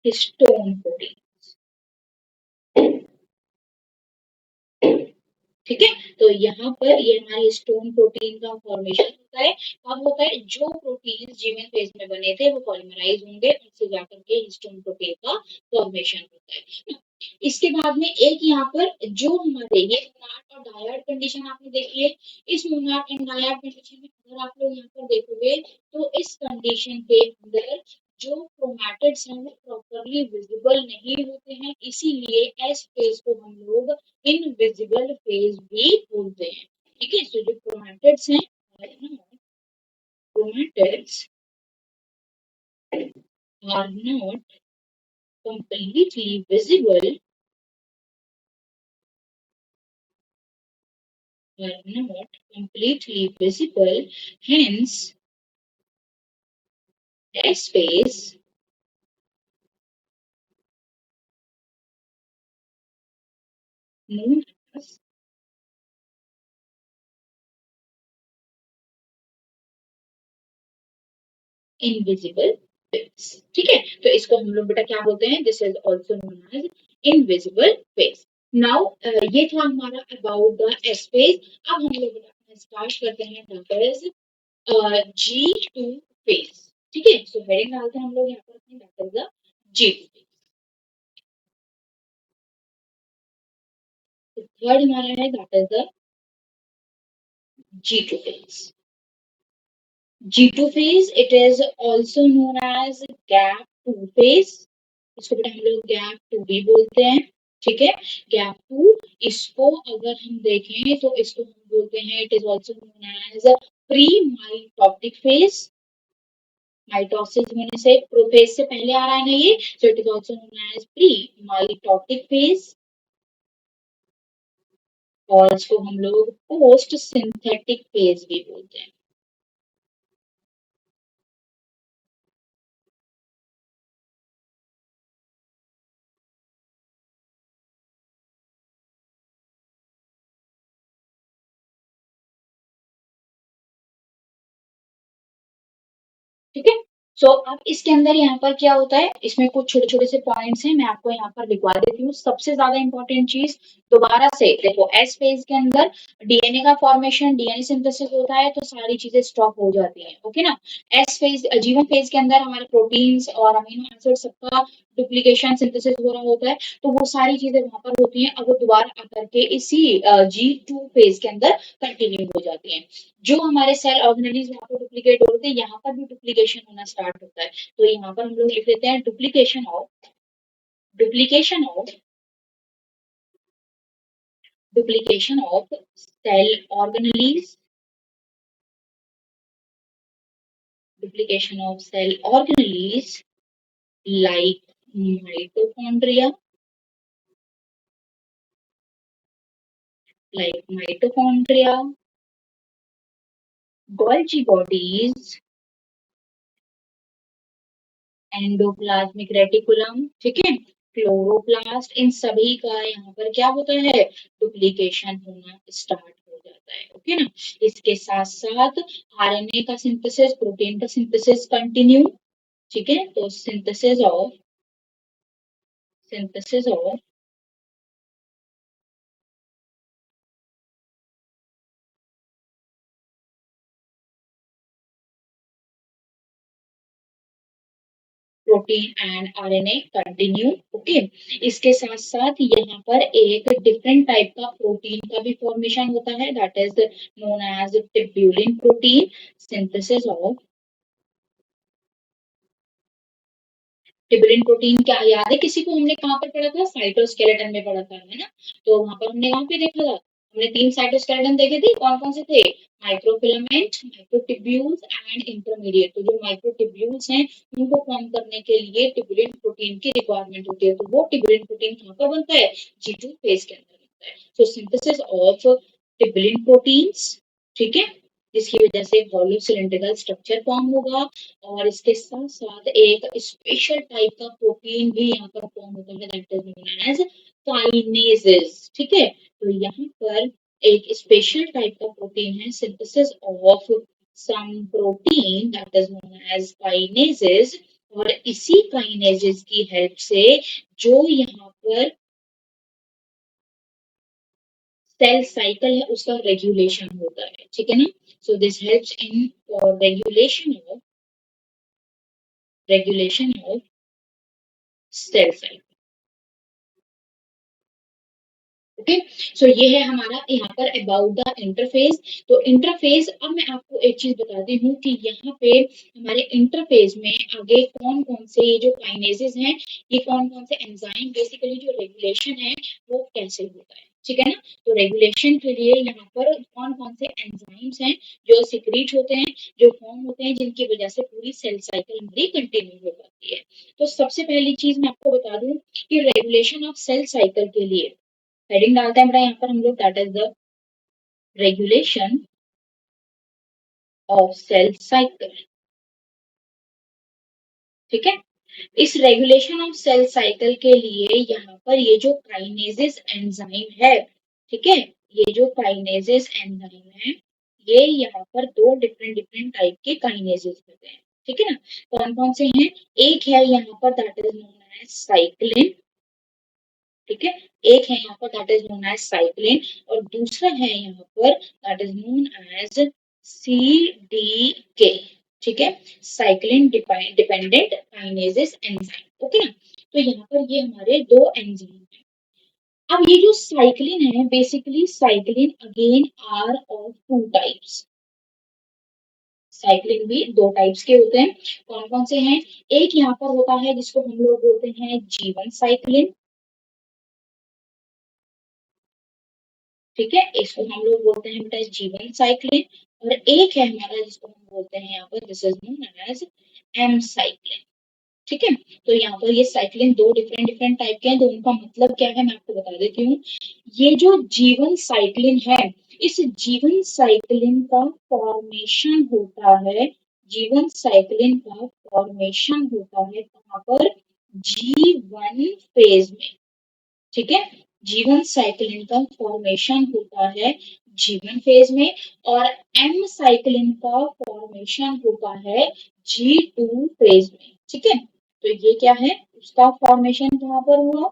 histone protein. ठीक है, तो यहाँ पर ये हमारी histone protein का formation होता है। कब होता है, जो प्रोटीन जीवन फेज में बने थे वो पॉलीमराइज होंगे, उससे जाकर के हिस्टोन प्रोटीन का फॉर्मेशन होता है। इसके बाद में एक यहाँ पर जो हमारे ये मोनाड और डायड कंडीशन आपने देखी है, इस मोनाड एंड डायड कंडीशन में अगर आप लोग यहाँ पर देखोगे, तो इस कंडीशन के अंदर जो क्रोमैटिड्स हैं वो प्रॉपरली विजिबल नहीं होते हैं, इसीलिए एस फेज को हम लोग इनविजिबल फेज भी बोलते हैं। ठीक है, सो जो क्रोमैटिड्स हैं, chromatids are not completely visible, are not completely visible, hence S phase known as invisible face. ठीक है, तो इसको हम लोग बेटा क्या बोलते हैं, this is also known as invisible phase. Now ये था हमारा अबाउट द एस फेज। अब हम लोग बेटा स्टार्ट करते हैं दैट इज G2 फेज। ठीक है, सो हेडिंग डालते हैं हम लोग यहाँ पर अपनी that is the G2 phase. Third हमारा है that is the G2 phase. G2 phase, it is also known as gap 2 phase. इसको बेटा हम लोग गैप 2 भी बोलते हैं। ठीक है, गैप 2, इसको अगर हम देखें तो इसको हम बोलते हैं, it is also known as pre mitotic phase. Mitosis होने से प्रोफेज से पहले आ रहा है ना ये, so it is also known as pre mitotic phase. और इसको हम लोग पोस्ट सिंथेटिक फेज भी बोलते हैं। ठीक है, सो अब इसके अंदर यहाँ पर क्या होता है, इसमें कुछ छोटे छोटे से पॉइंट्स हैं, मैं आपको यहाँ पर लिखवा देती हूँ। सबसे ज्यादा इंपॉर्टेंट चीज दोबारा से देखो, एस फेज के अंदर डीएनए का फॉर्मेशन, डीएनए सिंथेसिस होता है, तो सारी चीजें स्टॉप हो जाती हैं। ओके ना, एस फेज जीवन फेज के अंदर हमारे प्रोटीन्स और अमीनो एसिड सबका डुप्लीकेशन सिंथेसिस हो रहा होता है, तो वो सारी चीजें वहां पर होती हैं, अब वो दोबारा आकर के इसी G2 फेज के अंदर कंटिन्यू हो जाती हैं। जो हमारे सेल ऑर्गेनेलीज वहां पर डुप्लीकेट होते हैं, यहाँ पर भी डुप्लीकेशन होना स्टार्ट होता है। तो यहाँ पर हम लोग लिख देते हैं duplication of duplication of cell organelles duplication of cell organelles like mitochondria like Golgi bodies, endoplasmic reticulum, ठीक है, क्लोरोप्लास्ट, इन सभी का यहाँ पर क्या होता है, डुप्लीकेशन होना स्टार्ट हो जाता है। ओके ना, इसके साथ साथ आरएनए का सिंथेसिस, प्रोटीन का सिंथेसिस कंटिन्यू। ठीक है, तो synthesis of protein and RNA continue. Okay, इसके साथ साथ यहाँ पर एक डिफरेंट टाइप का प्रोटीन का भी फॉर्मेशन होता है, that is known as tubulin protein. Synthesis of tubulin protein क्या याद है किसी को, हमने कहाँ पर पढ़ा था, साइटोस्केलेटन में पढ़ा था, है ना। तो वहां पर हमने वहां पे देखा था, हमने 3 साइटोस्केलेटन देखे थे, कौन कौन से थे, माइक्रोफिलामेंट, माइक्रोट्यूब्यूल्स एंड इंटरमीडिएट। तो जो माइक्रोट्यूब्यूल्स हैं, उनको फॉर्म करने के लिए टिब्यूलिन प्रोटीन की रिक्वायरमेंट होती है, तो वो टिब्यूलिन प्रोटीन कहाँ पर बनता है, G2 फेज के अंदर बनता है। तो सिंथेसिस ऑफ टिब्यूलिन प्रोटीन्स, ठीक है, जिसकी वजह से हॉलो सिलिंड्रिकल स्ट्रक्चर फॉर्म होगा। और इसके साथ साथ एक स्पेशल टाइप का प्रोटीन भी यहाँ पर फॉर्म होता है, that is known as kinases. ठीक है, तो यहाँ पर एक स्पेशल टाइप का प्रोटीन है, synthesis of some protein that is known as kinases. और इसी काइनेजेस की हेल्प से जो यहाँ पर सेल साइकिल है उसका रेगुलेशन होता है। ठीक है ना, so this helps in regulation of cell cycle. Okay, so ये है हमारा यहाँ पर अबाउट द इंटरफेस। तो इंटरफेस, अब मैं आपको एक चीज बताती हूँ कि यहाँ पे हमारे इंटरफेस में आगे कौन कौन से ये जो काइनेजेस हैं, ये कौन कौन से एंजाइम, बेसिकली जो रेगुलेशन है वो कैसे होता है। ठीक है ना, तो रेगुलेशन के लिए यहाँ पर कौन कौन से एंजाइम्स हैं जो सिक्रीट होते हैं, जो फॉर्म होते हैं, जिनकी वजह से पूरी सेल साइकिल हमारी कंटिन्यू हो पाती है। तो सबसे पहली चीज मैं आपको बता दूं कि रेगुलेशन ऑफ सेल साइकिल के लिए हेडिंग डालते हैं बेटा यहाँ पर हम लोग, that is the regulation of cell cycle. ठीक है, इस रेगुलेशन ऑफ सेल साइकिल के लिए यहाँ पर ये जो काइनेजेस एंजाइम है, ठीक है, ये जो काइनेजेस एंजाइम है, ये यहाँ पर दो डिफरेंट डिफरेंट टाइप के काइनेजेस होते हैं। ठीक है ना। कौन कौन से हैं, एक है यहाँ पर that is known as cyclin, ठीक है, एक है यहाँ पर that is known as cyclin, और दूसरा है यहाँ पर that is known as CDK, ठीक है, cyclin dependent kinases enzyme, okay ना। तो यहाँ पर ये हमारे दो एंजाइम है। अब ये जो साइक्लिन है, basically cyclin again are of two types, cyclin भी दो टाइप्स के होते हैं। कौन कौन से हैं, एक यहाँ पर होता है जिसको हम लोग बोलते हैं जीवन साइक्लिन, ठीक है, इसको हम लोग बोलते हैं बेटा जीवन साइक्लिन, और एक है हमारा जिसको हम बोलते हैं यहाँ पर this is known as M cyclin, ठीक है। तो यहाँ पर ये साइक्लिन दो डिफरेंट डिफरेंट टाइप के हैं, दोनों का मतलब क्या है मैं आपको बता देती हूँ। ये जो जीवन साइक्लिन है, इस जीवन साइक्लिन का फॉर्मेशन होता है, जीवन साइक्लिन का फॉर्मेशन होता है कहाँ पर, G1 फेज में, ठीक है, जीवन साइक्लिन का फॉर्मेशन होता है जीवन फेज में, और एम साइक्लिन का फॉर्मेशन होता है G2 फेज में, ठीक है। तो ये क्या है, उसका फॉर्मेशन कहाँ पर हुआ,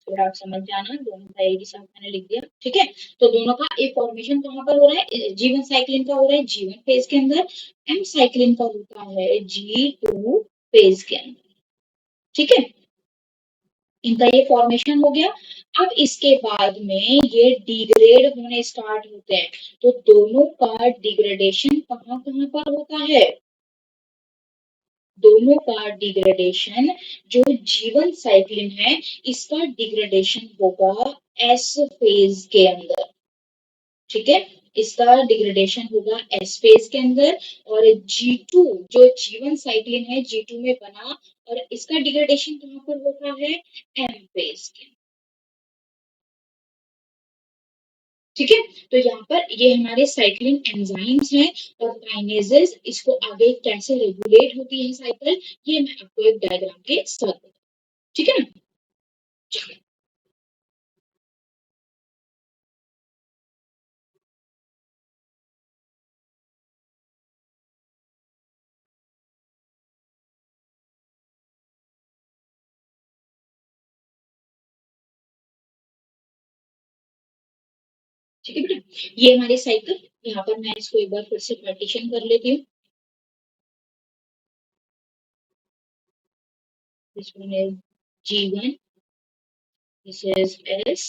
थोड़ा आप समझ जाना, दोनों का एक ही साथ मैंने लिख दिया, ठीक है। तो दोनों का एक फॉर्मेशन कहाँ पर हो रहा है, जीवन साइक्लिन का हो रहा है जीवन फेज के अंदर, एम साइक्लिन का होता है G2 फेज के अंदर, ठीक है। इनका ये फॉर्मेशन हो गया। अब इसके बाद में ये डिग्रेड होने स्टार्ट होते हैं, तो दोनों का डिग्रेडेशन कहाँ कहाँ पर होता है, दोनों का डिग्रेडेशन, जो जीवन साइक्लिन है इसका डिग्रेडेशन होगा एस फेज के अंदर, ठीक है, इसका डिग्रेडेशन होगा एस फेज के अंदर, और G2 जो जीवन साइक्लिन है G2 में बना, और इसका डिग्रेडेशन कहाँ पर होता है, एम फेज के, ठीक है। तो यहाँ पर ये हमारे साइक्लिन एंजाइम्स हैं और काइनेजेस, इसको आगे कैसे रेगुलेट होती है साइकिल, ये मैं आपको एक डायग्राम के साथ बताऊं, ठीक है ना। चलो, ठीक है बेटा, ये हमारी साइकिल, यहाँ पर मैं इसको एक बार फिर से पार्टीशन कर लेती हूँ, this one is G1, this is S,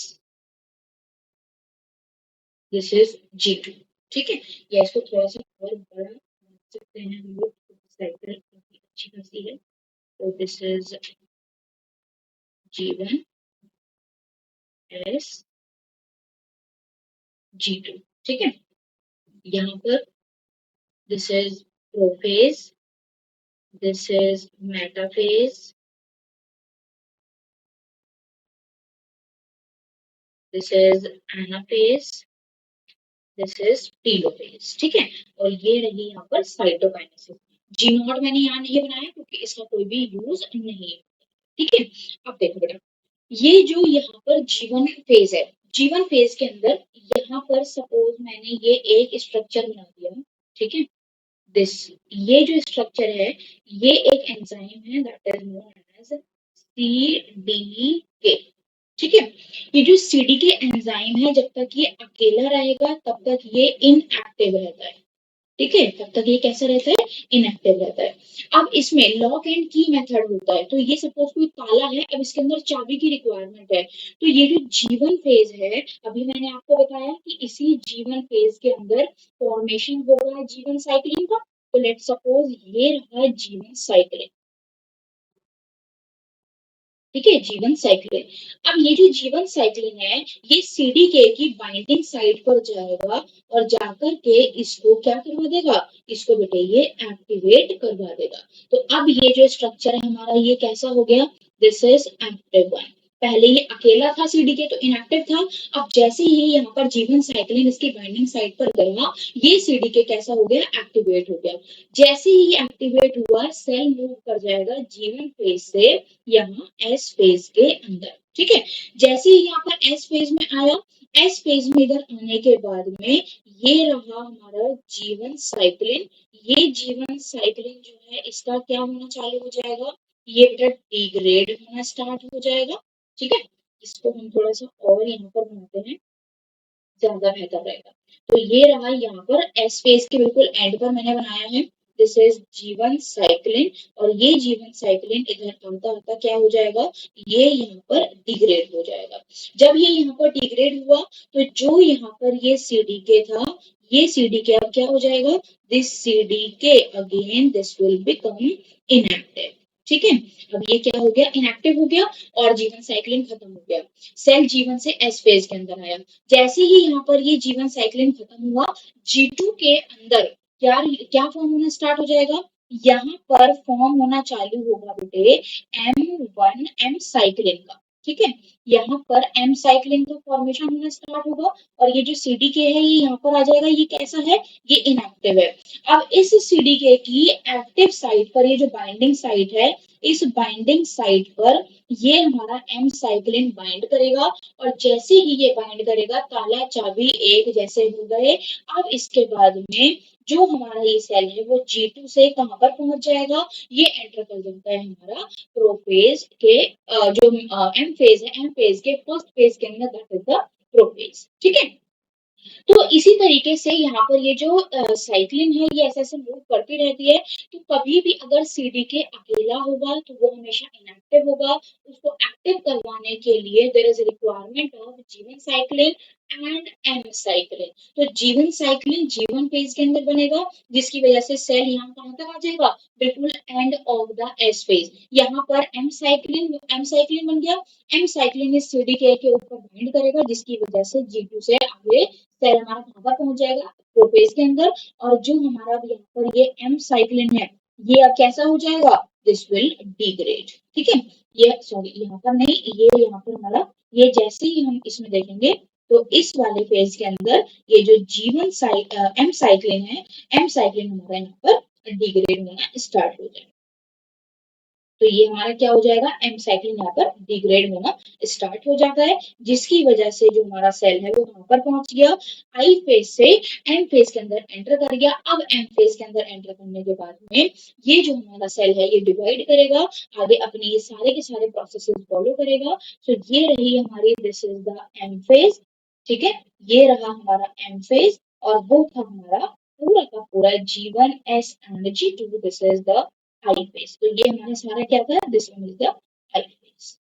this is G2, ठीक है। या इसको थोड़ा सा और बड़ा बना सकते हैं हम लोग, साइकिल काफी अच्छी खासी है, तो this is G1, S, G2, ठीक है। यहाँ पर this is prophase, this is metaphase, this is anaphase, this is telophase, ठीक है। और ये रही यहाँ पर साइटोकाइनेसिस, जी नॉट मैंने यहाँ नहीं बनाया क्योंकि इसका कोई भी यूज नहीं है, ठीक है। अब देखो बेटा, ये जो यहाँ पर जीवन फेज है, जीवन फेज के अंदर यहाँ पर सपोज मैंने ये एक स्ट्रक्चर बना दिया, ठीक है, दिस, ये जो स्ट्रक्चर है ये एक एंजाइम है that is known as CDK, ठीक है। ये जो CDK एंजाइम है जब तक ये अकेला रहेगा तब तक ये इनएक्टिव रहता है, ठीक है, तब तक ये कैसा रहता है, इनएक्टिव रहता है। अब इसमें लॉक एंड की मेथड होता है, तो ये सपोज कोई ताला है, अब इसके अंदर चाबी की रिक्वायरमेंट है, तो ये जो जीवन फेज है, अभी मैंने आपको बताया कि इसी जीवन फेज के अंदर फॉर्मेशन होगा जीवन साइकिलिंग का, तो लेट सपोज ये रहा जीवन साइकिलिंग, ठीक है, जीवन साइक्लिन। अब ये जो जीवन साइक्लिन है ये CDK की बाइंडिंग साइट पर जाएगा, और जाकर के इसको क्या करवा देगा, इसको बेटे ये एक्टिवेट करवा देगा। तो अब ये जो स्ट्रक्चर है हमारा ये कैसा हो गया, दिस इज एक्टिव वन, पहले ये अकेला था सीडीके तो इनएक्टिव था। अब जैसे ही यहाँ पर जीवन साइक्लिन इसकी बाइंडिंग साइट पर गया, ये सीडीके कैसा हो गया, एक्टिवेट हो गया। जैसे ही एक्टिवेट हुआ, सेल मूव कर जाएगा जीवन फेज से यहाँ एस फेज के अंदर। ठीक है, जैसे ही यहाँ पर एस फेज में आया, एस फेज में इधर आने के बाद में ये रहा हमारा जीवन साइक्लिन। ये जीवन साइक्लिन जो है इसका क्या होना चालू हो जाएगा, ये बेटा डिग्रेड होना स्टार्ट हो जाएगा। ठीक है, इसको हम थोड़ा सा और यहाँ पर बनाते हैं, ज्यादा बेहतर रहेगा। तो ये रहा यहाँ पर एस फेज के बिल्कुल एंड पर मैंने बनाया है, दिस इज जीवन साइक्लिन। और ये जीवन साइक्लिन इधर आता आता क्या हो जाएगा, ये यहाँ पर डिग्रेड हो जाएगा। जब ये यहाँ पर डिग्रेड हुआ, तो जो यहाँ पर ये सीडीके था, ये सीडीके अब क्या हो जाएगा, this CDK again this will become inactive. ठीक है, अब ये क्या हो गया, इनएक्टिव हो गया और जीवन साइक्लिन खत्म हो गया। सेल जीवन से एस फेज के अंदर आया। जैसे ही यहाँ पर ये जीवन साइक्लिन खत्म हुआ, G2 के अंदर क्या क्या फॉर्म होना स्टार्ट हो जाएगा, यहाँ पर फॉर्म होना चालू होगा बेटे M1 M साइक्लिन का। ठीक है, यहाँ पर M साइक्लिन का फॉर्मेशन होना स्टार्ट होगा और ये जो सीडीके है ये यहाँ पर आ जाएगा। ये कैसा है, ये इनएक्टिव है। अब इस सीडीके की एक्टिव साइट पर, ये जो बाइंडिंग साइट है, इस बाइंडिंग साइट पर ये हमारा M साइक्लिन बाइंड करेगा और जैसे ही ये बाइंड करेगा, ताला चाबी एक जैसे हो गए। अब इसके बाद में जो हमारा ये सेल है वो G2 से कहां पर पहुंच जाएगा, ये एंटर कर जाता है हमारा प्रोफेज के जो एम फेज है, एम फेज के फर्स्ट फेज के अंदर, दैट इज द प्रोफेज। ठीक है, तो इसी तरीके से यहाँ पर ये जो साइक्लिन है ये ऐसे ऐसे मूव करती रहती है। तो कभी भी अगर सीडीके अकेला होगा तो वो हमेशा इनएक्टिव होगा। उसको एक्टिव करवाने के लिए देयर इज रिक्वायरमेंट ऑफ जीवन साइक्लिन एंड एम साइक्लिन। तो जीवन साइक्लिन जीवन फेज के अंदर बनेगा, जिसकी वजह से सेल यहाँ कहाँ तक आ जाएगा, बिल्कुल end of the S phase. यहाँ पर एम साइक्लिन बन गया। एम साइक्लिन इस सीडीके के ऊपर बाइंड करेगा, जिसकी वजह से G2 से आगे सेल हमारा कहाँ पर पहुंच जाएगा, प्रोफेज के अंदर। और जो हमारा यहाँ पर ये एम साइक्लिन है, ये अब कैसा हो जाएगा, दिस विल डिग्रेड। ठीक है, ये सॉरी यहाँ पर नहीं, ये यहाँ पर हमारा, ये जैसे ही हम इसमें देखेंगे तो इस वाले फेज के अंदर ये जो जीवन एम साइक्लिन है, एम साइक्लिन हमारा यहाँ पर डिग्रेड होना स्टार्ट हो जाएगा। तो ये हमारा क्या हो जाएगा, एम साइक्लिन यहाँ पर डिग्रेड होना स्टार्ट हो जाता है, जिसकी वजह से जो हमारा सेल है वो वहां पर पहुंच गया, आई फेज से एम फेज के अंदर एंटर कर गया। अब एम फेज के अंदर एंटर करने के बाद में ये जो हमारा सेल है ये डिवाइड करेगा, आगे अपने ये सारे के सारे प्रोसेसेस फॉलो करेगा। तो ये रही हमारी, this is the M phase. ठीक है, ये रहा हमारा एम फेज और वो था हमारा पूरा का पूरा G1 S and G2, this is the I phase. तो ये हमारा सारा क्या था, this one is the I phase.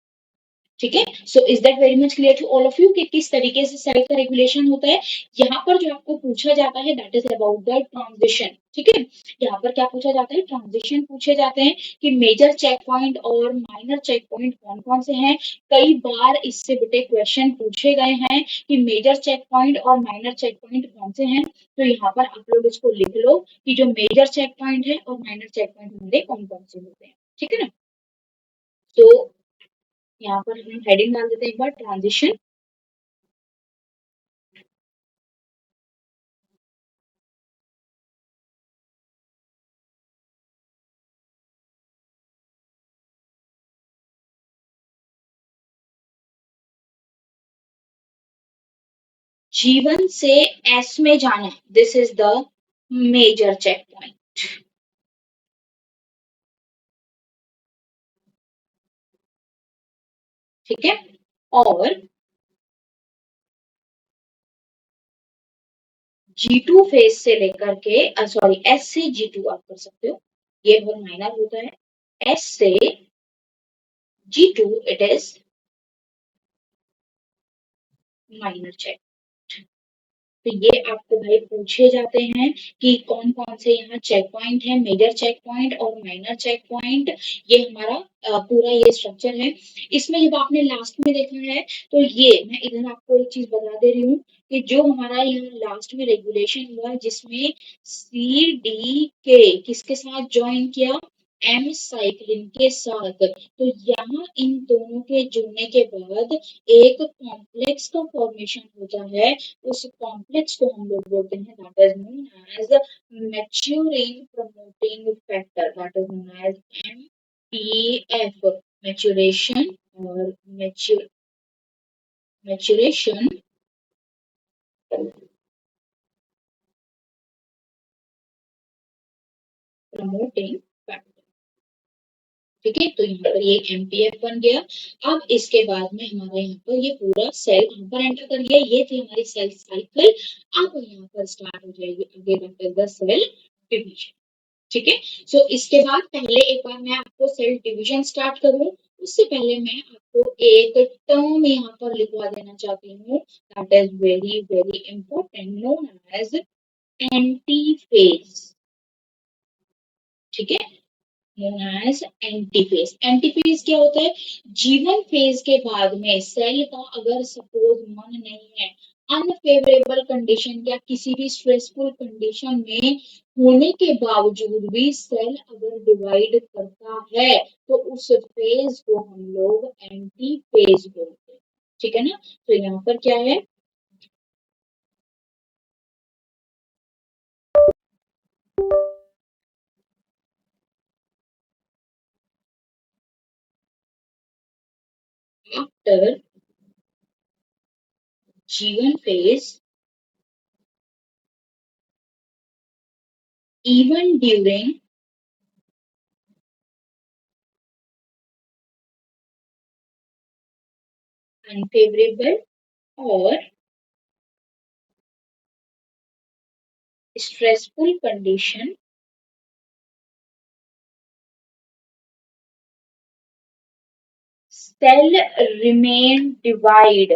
ठीक है, so is that very much clear to all of you कि किस तरीके से सेल का रेगुलेशन होता है। यहाँ पर जो आपको पूछा जाता है that is about the transition. ठीक है, यहाँ पर क्या पूछा जाता है, ट्रांजिशन पूछे जाते हैं कि मेजर चेक पॉइंट और माइनर चेक पॉइंट कौन कौन से हैं। कई बार इससे बेटे क्वेश्चन पूछे गए हैं कि मेजर चेक पॉइंट और माइनर चेक पॉइंट कौन से हैं। तो यहाँ पर आप लोग इसको लिख लो कि जो मेजर चेक पॉइंट है और माइनर चेक पॉइंट हमारे कौन कौन से होते हैं। ठीक है ना, तो यहाँ पर हम हेडिंग डाल देते हैं एक बार, ट्रांजिशन। जीवन से एस में जाना, this is the major check point. ठीक है, और G2 फेज से लेकर के सॉरी एस से G2 आप कर सकते हो, ये बहुत माइनर होता है। एस से G2 it is minor check. तो ये आपको भाई पूछे जाते हैं कि कौन कौन से यहाँ चेक पॉइंट है, मेजर चेक पॉइंट और माइनर चेक पॉइंट। ये हमारा पूरा ये स्ट्रक्चर है। इसमें जब आपने लास्ट में देखा है तो ये मैं इधर आपको एक चीज बता दे रही हूँ कि जो हमारा यहाँ लास्ट में रेगुलेशन हुआ जिसमें सी डी के किसके साथ ज्वाइन किया, एम साइक्लिन के साथ। तो यहाँ इन दोनों के जुड़ने के बाद एक कॉम्प्लेक्स का फॉर्मेशन होता है। उस कॉम्प्लेक्स को हम लोग बोलते हैं that is known as maturing promoting factor, that is known as MPF, maturation और मैच्योरेशन प्रमोटिंग फैक्टर। ठीक है, तो यहाँ पर ये MPF बन गया। अब इसके बाद में हमारा यहाँ पर ये पूरा सेल यहाँ पर एंटर कर गया। ये थी हमारी सेल साइकिल। अब यहाँ पर स्टार्ट हो जाएगी आगे दैट द सेल डिवीजन। ठीक है, सो इसके बाद पहले एक बार मैं आपको सेल डिवीजन स्टार्ट करूँ उससे पहले मैं आपको एक टर्म यहाँ पर लिखवा देना चाहती हूँ that is very very important, known as antiphase. ठीक है, known as एंटीफेज। एंटीफेज क्या होता है? जीवन फेज के बाद में सेल का अगर सपोज मन नहीं है, अनफेवरेबल कंडीशन या किसी भी स्ट्रेसफुल कंडीशन में होने के बावजूद भी सेल अगर डिवाइड करता है तो उस फेज को हम लोग एंटीफेज बोलते हैं। ठीक है ना, तो यहाँ पर क्या है, आफ्टर जीवन phase even during unfavorable or stressful condition, cell remain divide।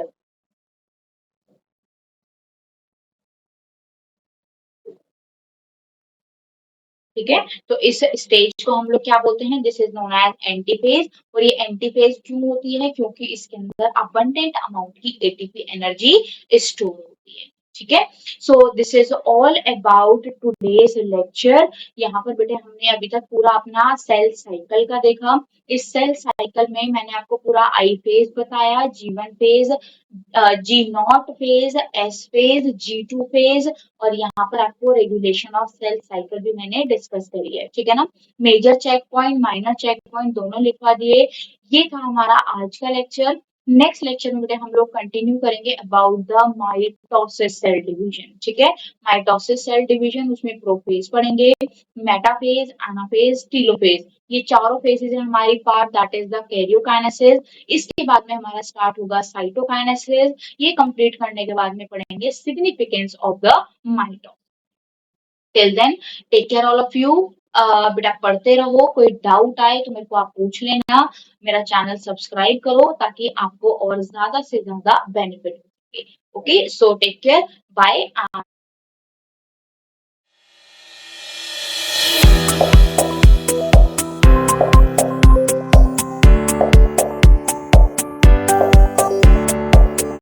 ठीक है, तो इस स्टेज को हम लोग क्या बोलते हैं, दिस इज नोन एज एंटीफेज। और ये एंटीफेज क्यों होती है, क्योंकि इसके अंदर अबंडेंट अमाउंट की एटीपी एनर्जी स्टोर होती है। ठीक है, so this is all about today's lecture. यहाँ पर बेटे हमने अभी तक पूरा अपना सेल साइकिल का देखा। इस सेल साइकिल में मैंने आपको पूरा आई फेज बताया, G1 phase, G0 phase, S phase, G2 phase, और यहाँ पर आपको रेगुलेशन ऑफ सेल साइकिल भी मैंने डिस्कस करी है। ठीक है ना, major check point minor check point दोनों लिखवा दिए। ये था हमारा आज का लेक्चर। नेक्स्ट लेक्चर में बेटे हम लोग कंटिन्यू करेंगे about the mitosis cell division. ठीक है, माइटोसिस सेल डिवीजन, उसमें प्रोफेज पढ़ेंगे, मेटाफेज, एनाफेज, टीलोफेज, ये चारों फेजेज है हमारी part, that is the karyokinesis. इसके बाद में हमारा स्टार्ट होगा साइटोकाइनेसिस। ये कंप्लीट करने के बाद में पढ़ेंगे significance of the mitosis. Till then take care all of you. बेटा पढ़ते रहो, कोई डाउट आए तो मेरे को आप पूछ लेना। मेरा चैनल सब्सक्राइब करो ताकि आपको और ज्यादा से ज्यादा बेनिफिट हो। Okay, so take care, bye.